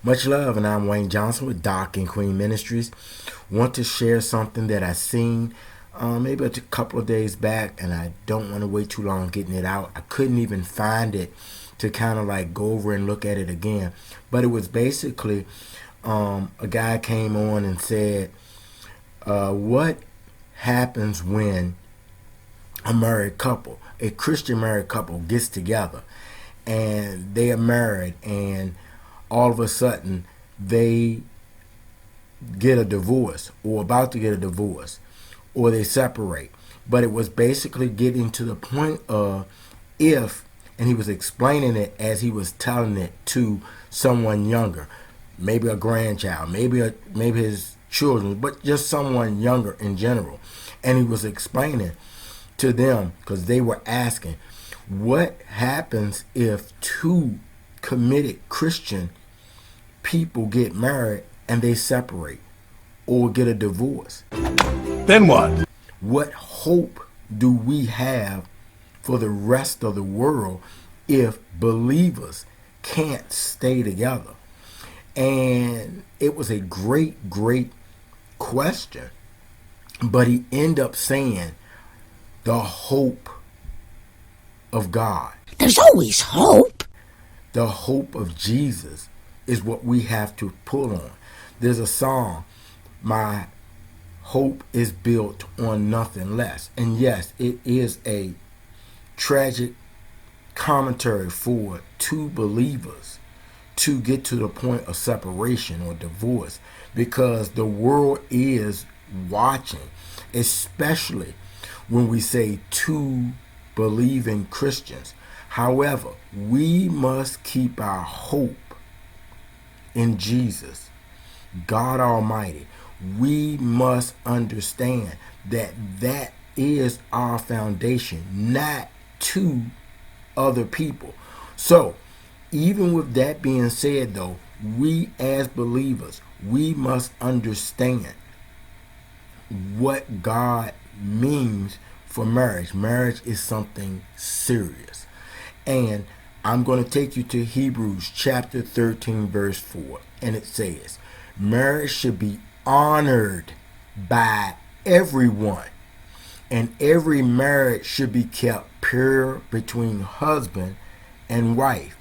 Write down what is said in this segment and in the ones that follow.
Much love, and I'm Wayne Johnson with Doc and Queen Ministries. Want to share something that I seen maybe a couple of days back, and I don't want to wait too long getting it out. I couldn't even find it to kind of like go over and look at it again. But it was basically a guy came on and said, what happens when a married couple, a Christian married couple, gets together and they are married, and all of a sudden they get a divorce or about to get a divorce, or they separate. But it was basically getting to the point of if, and he was explaining it as he was telling it to someone younger, maybe a grandchild, maybe his children, but just someone younger in general. And he was explaining to them, because they were asking, what happens if two committed Christian people get married and they separate or get a divorce? Then what? What hope do we have for the rest of the world if believers can't stay together? And it was a great question, but he ended up saying the hope of God. There's always hope. The hope of Jesus is what we have to pull on. There's a song, my hope is built on nothing less. And yes, it is a tragic commentary for two believers to get to the point of separation or divorce, because the world is watching, especially when we say two believing Christians. However, we must keep our hope in Jesus, God Almighty. We must understand that that is our foundation, not two other people. So, even with that being said, though, we as believers, we must understand what God means for marriage. Marriage is something serious. And I'm going to take you to Hebrews chapter 13, verse 4. And it says, marriage should be honored by everyone, and every marriage should be kept pure between husband and wife.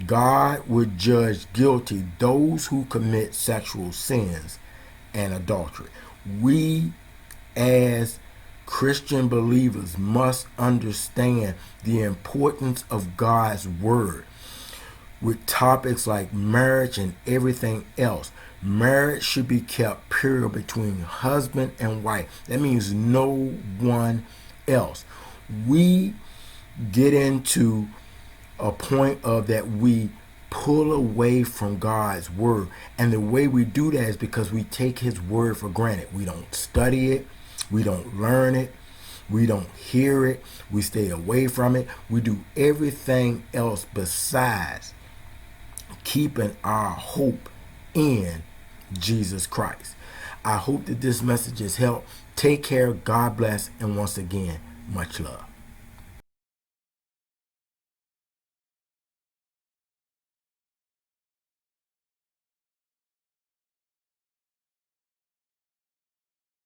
God would judge guilty those who commit sexual sins and adultery. We as Christian believers must understand the importance of God's word with topics like marriage and everything else. Marriage should be kept pure between husband and wife. That means no one else. We get into a point of that we pull away from God's word. And the way we do that is because we take his word for granted. We don't study it. We don't learn it. We don't hear it. We stay away from it. We do everything else besides keeping our hope in Jesus Christ. I hope that this message has helped. Take care. God bless. And once again, much love.